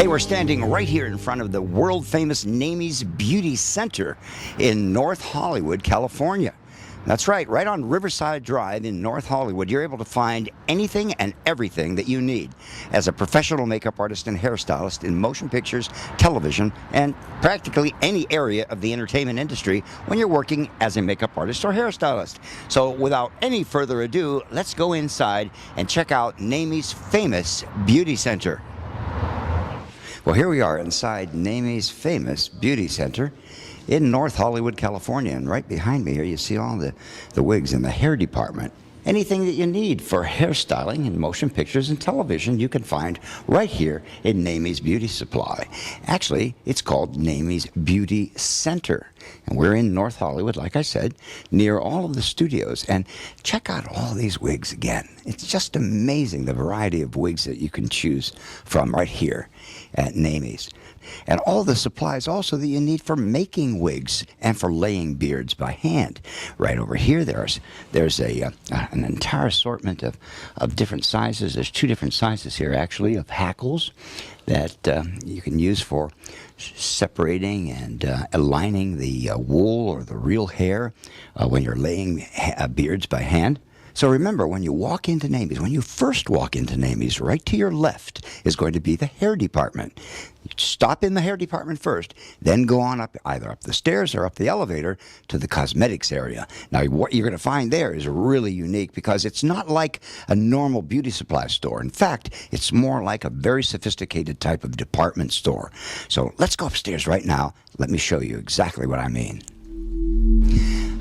Hey, we're standing right here in front of the world-famous Namies Beauty Center in North Hollywood, California. That's right on Riverside Drive in North Hollywood, you're able to find anything and everything that you need as a professional makeup artist and hairstylist in motion pictures, television, and practically any area of the entertainment industry when you're working as a makeup artist or hairstylist. So without any further ado, let's go inside and check out Namies' famous beauty center. Well, here we are inside Namies' famous beauty center in North Hollywood, California. And right behind me here, you see all the wigs in the hair department. Anything that you need for hairstyling and motion pictures and television, you can find right here in Namies Beauty Supply. Actually, it's called Namies Beauty Center. And we're in North Hollywood, like I said, near all of the studios. And check out all these wigs again. It's just amazing the variety of wigs that you can choose from right here at Namies. And all the supplies also that you need for making wigs and for laying beards by hand. Right over here, there's an entire assortment of different sizes. There's two different sizes here, actually, of hackles that you can use for separating and aligning the wool or the real hair when you're laying beards by hand. So remember, when you walk into Namies, when you first walk into Namies, right to your left is going to be the hair department. You stop in the hair department first, then go on up, either up the stairs or up the elevator to the cosmetics area. Now, what you're going to find there is really unique because it's not like a normal beauty supply store. In fact, it's more like a very sophisticated type of department store. So let's go upstairs right now. Let me show you exactly what I mean.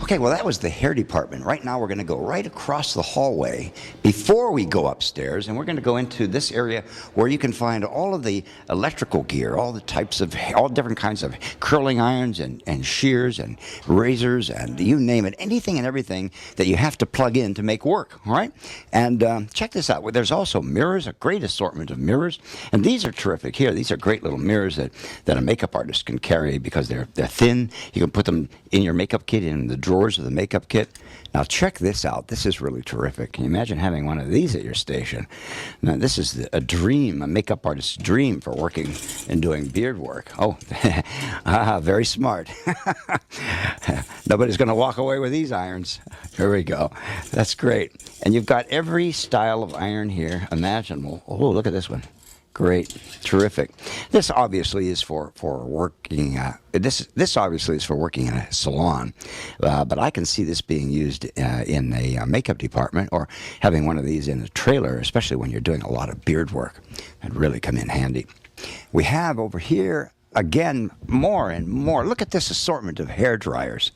Okay, well, that was the hair department. Right now, we're going to go right across the hallway before we go upstairs, and we're going to go into this area where you can find all of the electrical gear, all different kinds of curling irons and shears and razors and you name it, anything and everything that you have to plug in to make work, all right? And check this out. There's also mirrors, a great assortment of mirrors, and these are terrific here. These are great little mirrors that a makeup artist can carry because they're thin. You can put them in your makeup kit, in the drawers of the makeup kit. Now check this out. This is really terrific. Can you imagine having one of these at your station? Now this is a dream, a makeup artist's dream for working and doing beard work. Oh, very smart. Nobody's going to walk away with these irons. Here we go. That's great. And you've got every style of iron here imaginable. Oh, look at this one. Great, terrific. This obviously is for working. This obviously is for working in a salon, but I can see this being used in a makeup department or having one of these in a trailer, especially when you're doing a lot of beard work. That'd really come in handy. We have over here again more and more. Look at this assortment of hair dryers.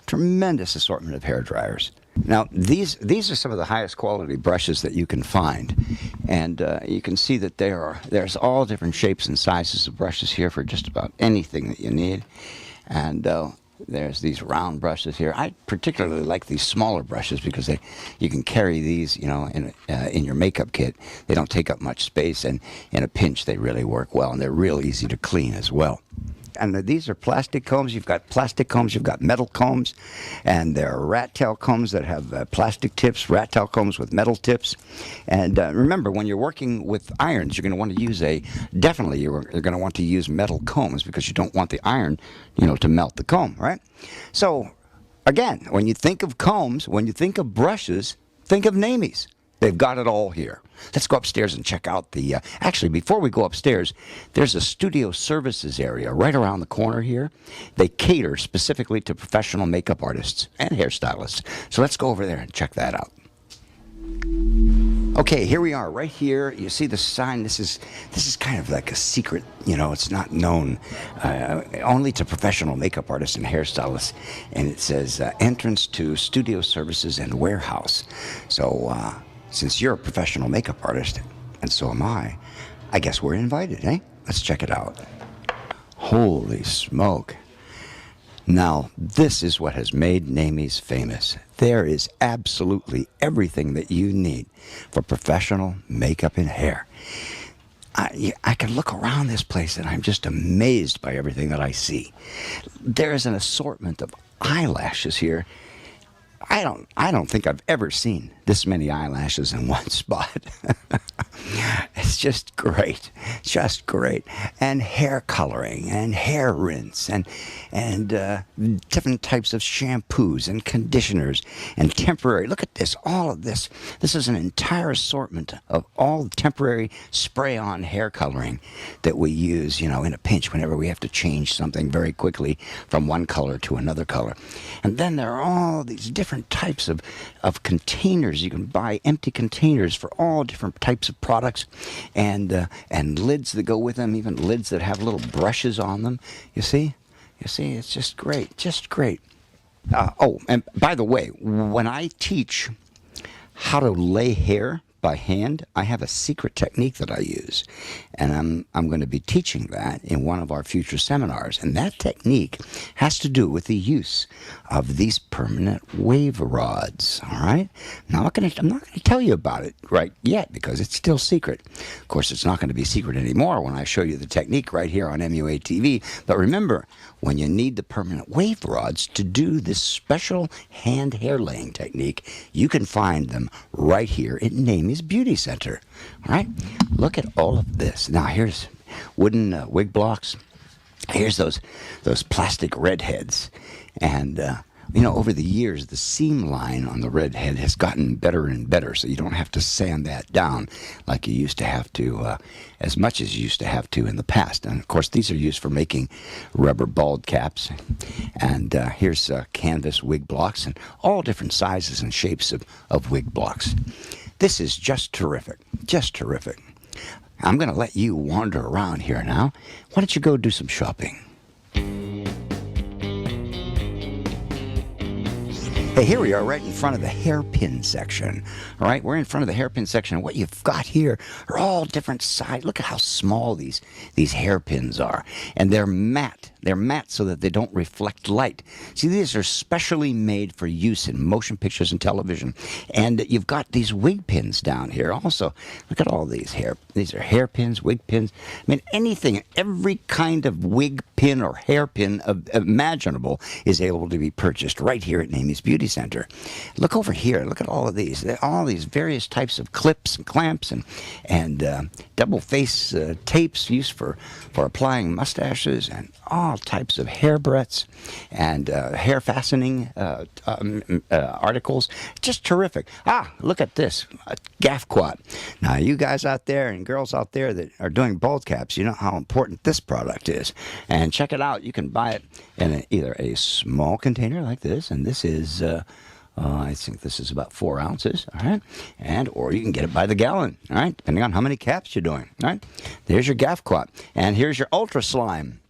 Tremendous assortment of hair dryers. Now, these are some of the highest quality brushes that you can find, and you can see that there's all different shapes and sizes of brushes here for just about anything that you need. And there's these round brushes here. I particularly like these smaller brushes because you can carry these, in your makeup kit. They don't take up much space, and in a pinch, they really work well, and they're real easy to clean as well. And these are plastic combs. You've got plastic combs, you've got metal combs, and there are rat tail combs that have plastic tips, rat tail combs with metal tips. And remember, when you're working with irons, you're going to want to use you're going to want to use metal combs because you don't want the iron, to melt the comb, right? So, again, when you think of combs, when you think of brushes, think of Namies. They've got it all here. Let's go upstairs and check out actually, before we go upstairs, there's a studio services area right around the corner here. They cater specifically to professional makeup artists and hairstylists. So let's go over there and check that out. Okay, here we are, right here. You see the sign. This is kind of like a secret. It's not known only to professional makeup artists and hairstylists. And it says entrance to studio services and warehouse. So since you're a professional makeup artist, and so am I guess we're invited, eh? Let's check it out. Holy smoke. Now, this is what has made Namies famous. There is absolutely everything that you need for professional makeup and hair. I can look around this place and I'm just amazed by everything that I see. There is an assortment of eyelashes here. I don't think I've ever seen this many eyelashes in one spot. It's just great, just great. And hair coloring and hair rinse and different types of shampoos and conditioners and temporary. Look at this, all of this. This is an entire assortment of all the temporary spray-on hair coloring that we use, in a pinch whenever we have to change something very quickly from one color to another color. And then there are all these different types of containers. You can buy empty containers for all different types of products, and lids that go with them, even lids that have little brushes on them. You see, it's just great, just great. And by the way, when I teach how to lay hair by hand, I have a secret technique that I use, and I'm going to be teaching that in one of our future seminars. And that technique has to do with the use of these permanent wave rods. All right. Now I'm not going to tell you about it right yet because it's still secret. Of course, it's not going to be secret anymore when I show you the technique right here on MUA TV. But remember, when you need the permanent wave rods to do this special hand hair laying technique, you can find them right here at Namies Beauty Center. All right, look at all of this. Now here's wooden wig blocks. Here's those plastic redheads, and over the years, the seam line on the redhead has gotten better and better, so you don't have to sand that down like you used to have to, as much as you used to have to in the past. And, of course, these are used for making rubber bald caps. And here's canvas wig blocks and all different sizes and shapes of wig blocks. This is just terrific, just terrific. I'm going to let you wander around here now. Why don't you go do some shopping? Hey, here we are right in front of the hairpin section. All right, we're in front of the hairpin section. And what you've got here are all different sizes. Look at how small these hairpins are. And they're matte. They're matte so that they don't reflect light. See, these are specially made for use in motion pictures and television. And you've got these wig pins down here also. Look at all these These are hairpins, wig pins. I mean, anything, every kind of wig pin or hairpin imaginable is able to be purchased right here at Namies Beauty Center. Look over here. Look at all of these. All these various types of clips and clamps and double face tapes used for applying mustaches, and all types of hair breadths and hair fastening articles. Just terrific. Look at this, a gaff quad. Now, you guys out there and girls out there that are doing bald caps, you know how important this product is. And check it out. You can buy it in either a small container like this, and this is I think this is about 4 ounces, all right? Or you can get it by the gallon, all right? Depending on how many caps you're doing, all right? There's your gaff quad, and here's your ultra slime.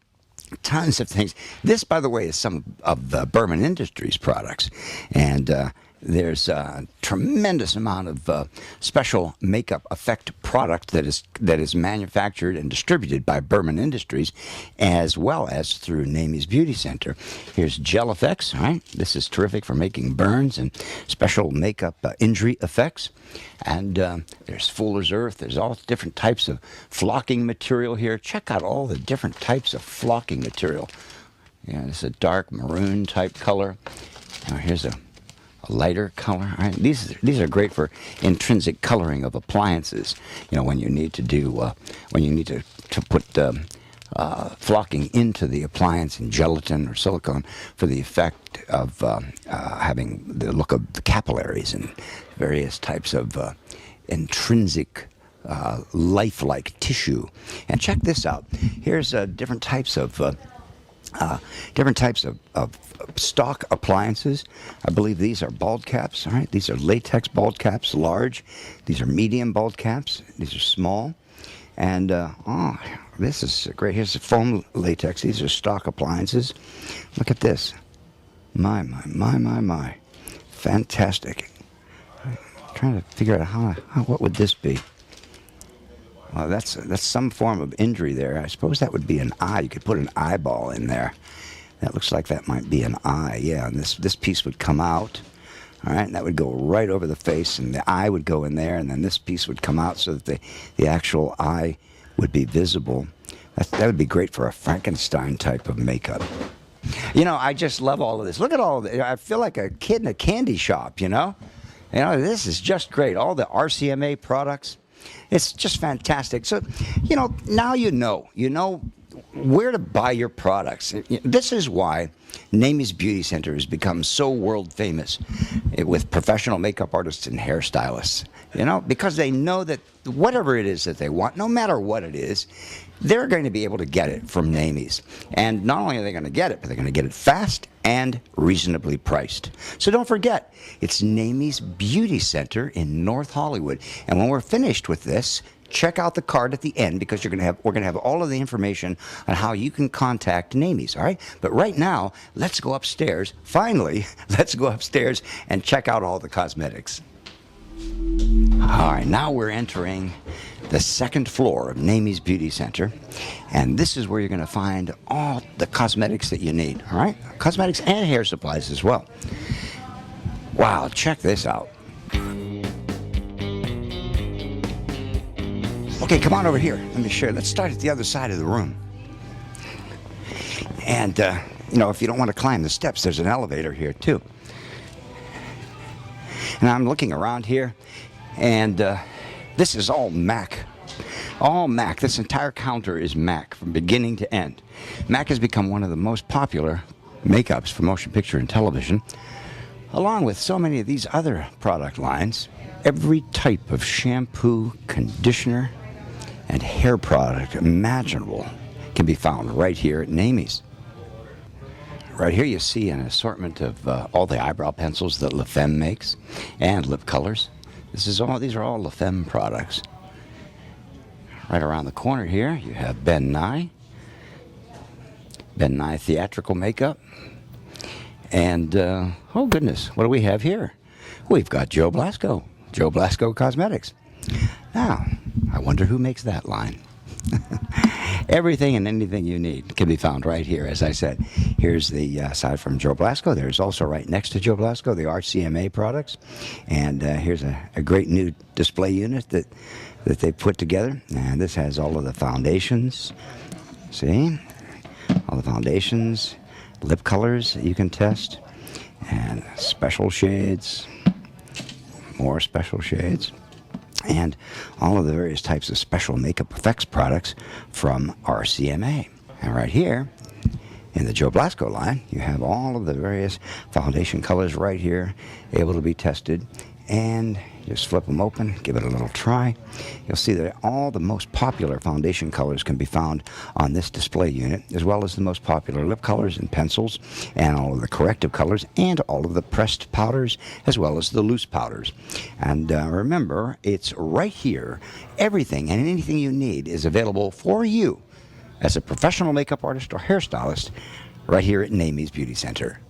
Tons of things. This, by the way, is some of the Berman Industries products, and there's a tremendous amount of special makeup effect product that is manufactured and distributed by Berman Industries, as well as through Namies Beauty Center. Here's Gel Effects. All right, this is terrific for making burns and special makeup injury effects. And there's Fuller's Earth. There's all different types of flocking material here. Check out all the different types of flocking material. Yeah, this is a dark maroon type color. Now here's a lighter color. Right? These are great for intrinsic coloring of appliances. When you need to do when you need to put flocking into the appliance in gelatin or silicone for the effect of having the look of the capillaries and various types of intrinsic lifelike tissue. And check this out. Here's different types of stock appliances. I believe these are bald caps. All right, these are latex bald caps, large. These are medium bald caps. These are small. And this is great. Here's the foam latex. These are stock appliances. Look at this. My. Fantastic. I'm trying to figure out what would this be. Well, that's some form of injury there. I suppose that would be an eye. You could put an eyeball in there. That looks like that might be an eye. Yeah, and this piece would come out. All right, and that would go right over the face, and the eye would go in there, and then this piece would come out so that the actual eye would be visible. That would be great for a Frankenstein type of makeup. I just love all of this. Look at all of it. I feel like a kid in a candy shop, This is just great. All the RCMA products. It's just fantastic. So, now you know where to buy your products. This is why Namies Beauty Center has become so world famous with professional makeup artists and hairstylists. Because they know that whatever it is that they want, no matter what it is, they're going to be able to get it from Namies. And not only are they going to get it, but they're going to get it fast and reasonably priced. So don't forget, it's Namies Beauty Center in North Hollywood. And when we're finished with this, check out the card at the end, because we're going to have all of the information on how you can contact Namies, all right? But right now, let's go upstairs. Finally, let's go upstairs and check out all the cosmetics. All right, now we're entering the second floor of Namies Beauty Center, and this is where you're going to find all the cosmetics that you need, all right? Cosmetics and hair supplies as well. Wow, check this out. Okay, come on over here. Let me show you. Let's start at the other side of the room. And, if you don't want to climb the steps, there's an elevator here, too. And I'm looking around here, and this is all MAC. All MAC. This entire counter is MAC from beginning to end. MAC has become one of the most popular makeups for motion picture and television, along with so many of these other product lines. Every type of shampoo, conditioner, and hair product imaginable can be found right here at Namies. Right here you see an assortment of all the eyebrow pencils that La Femme makes, and lip colors. These are all La Femme products. Right around the corner here you have Ben Nye Theatrical Makeup. And, oh goodness, what do we have here? We've got Joe Blasco Cosmetics. Now, I wonder who makes that line. Everything and anything you need can be found right here. As I said, here's the aside from Joe Blasco, there's also right next to Joe Blasco the RCMA products. And here's a great new display unit that they put together. And this has all of the foundations. See? All the foundations, lip colors that you can test, and special shades, more special shades, and all of the various types of special makeup effects products from RCMA. And right here in the Joe Blasco line, you have all of the various foundation colors right here, able to be tested. And just flip them open, give it a little try. You'll see that all the most popular foundation colors can be found on this display unit, as well as the most popular lip colors and pencils, and all of the corrective colors, and all of the pressed powders, as well as the loose powders. And remember, it's right here. Everything and anything you need is available for you as a professional makeup artist or hairstylist right here at Namies Beauty Center.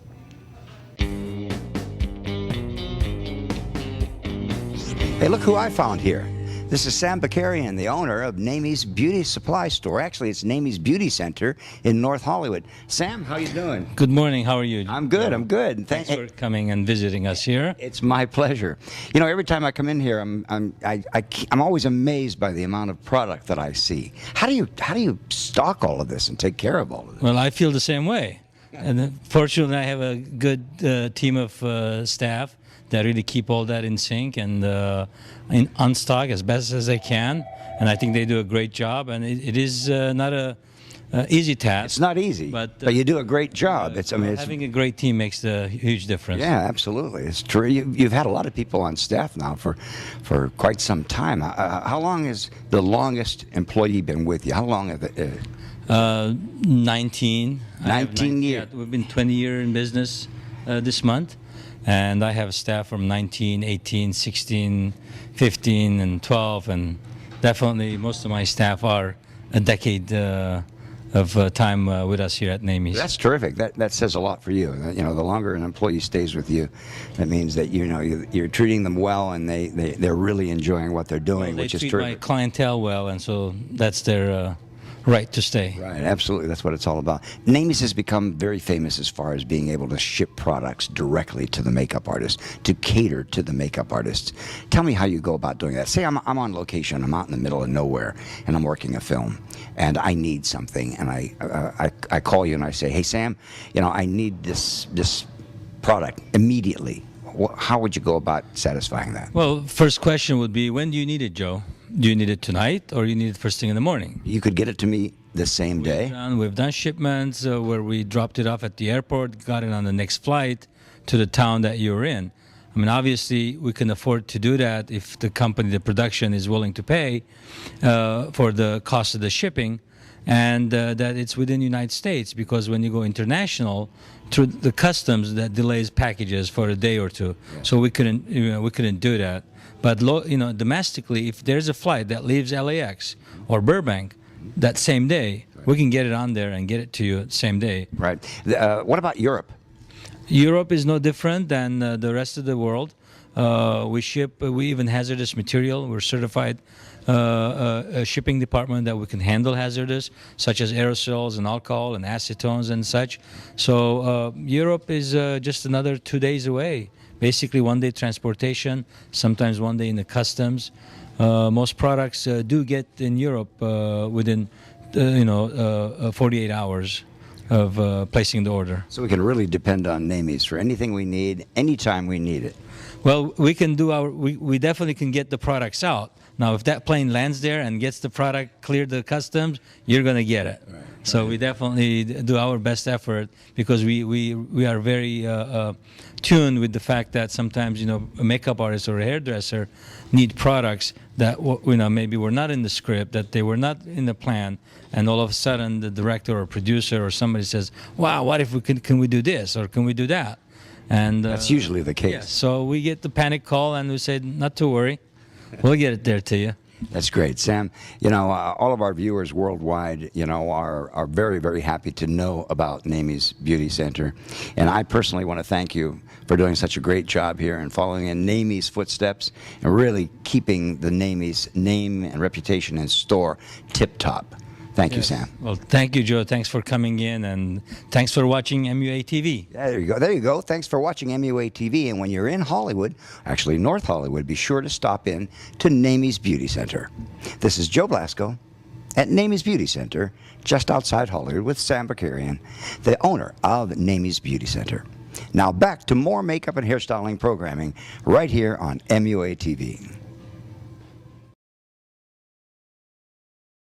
Hey, look who I found here. This is Sam Bakarian, the owner of Namies Beauty Supply Store. Actually, it's Namies Beauty Center in North Hollywood. Sam, how you doing? Good morning. How are you? I'm good. I'm good. Thanks for coming and visiting us here. It's my pleasure. Every time I come in here, I'm always amazed by the amount of product that I see. How do you stock all of this and take care of all of this? Well, I feel the same way. And fortunately, I have a good team of staff that really keep all that in sync and on stock as best as they can. And I think they do a great job. And it is not a easy task. It's not easy, but you do a great job. Having a great team makes a huge difference. Yeah, absolutely. It's true. You've had a lot of people on staff now for quite some time. How long has the longest employee been with you? How long have it? 19. 19 years. Yeah, we've been 20 years in business this month. And I have staff from 19, 18, 16, 15, and 12. And definitely most of my staff are a decade of time with us here at Namies. That's terrific. That says a lot for you. The longer an employee stays with you, that means that you're treating them well, and they're really enjoying what they're doing, which is terrific. They treat my clientele well, and so that's their right to stay. Right, absolutely. That's what it's all about. Namies has become very famous as far as being able to ship products directly to the makeup artist, to cater to the makeup artists. Tell me how you go about doing that. Say I'm on location, I'm out in the middle of nowhere, and I'm working a film, and I need something, and I call you and I say, hey Sam, I need this product immediately. How would you go about satisfying that? Well, first question would be, when do you need it, Joe? Do you need it tonight or you need it first thing in the morning? You could get it to me the same day. We've done shipments where we dropped it off at the airport, got it on the next flight to the town that you're in. I mean, obviously, we can afford to do that if the company, the production, is willing to pay for the cost of the shipping, and that it's within the United States. Because when you go international, through the customs, that delays packages for a day or two. Yeah. So we couldn't do that. But domestically, if there's a flight that leaves LAX or Burbank that same day, we can get it on there and get it to you same day. Right. What about Europe? Europe is no different than the rest of the world. We even hazardous material. We're certified a shipping department that we can handle hazardous, such as aerosols and alcohol and acetones and such. So Europe is just another 2 days away. Basically, 1 day transportation, sometimes 1 day in the customs. Most products do get in Europe within 48 hours of placing the order. So we can really depend on Namies for anything we need, anytime we need it. Well, we can do we definitely can get the products out. Now, if that plane lands there and gets the product cleared the customs, you're going to get it. Right. So we definitely do our best effort because we are very tuned with the fact that sometimes, a makeup artist or a hairdresser need products that, maybe were not in the script, that they were not in the plan, and all of a sudden the director or producer or somebody says, wow, what if can we do this or can we do that? And that's usually the case. Yeah, so we get the panic call and we say, not to worry, we'll get it there to you. That's great, Sam. All of our viewers worldwide, are very, very happy to know about Namies Beauty Center. And I personally want to thank you for doing such a great job here and following in Namies' footsteps and really keeping the Namies name and reputation in store tip-top. Thank you, Sam. Well, thank you, Joe. Thanks for coming in, and thanks for watching MUA TV. There you go. There you go. Thanks for watching MUA TV. And when you're in Hollywood, actually North Hollywood, be sure to stop in to Namies Beauty Center. This is Joe Blasco at Namies Beauty Center, just outside Hollywood, with Sam Bakarian, the owner of Namies Beauty Center. Now back to more makeup and hairstyling programming right here on MUA TV.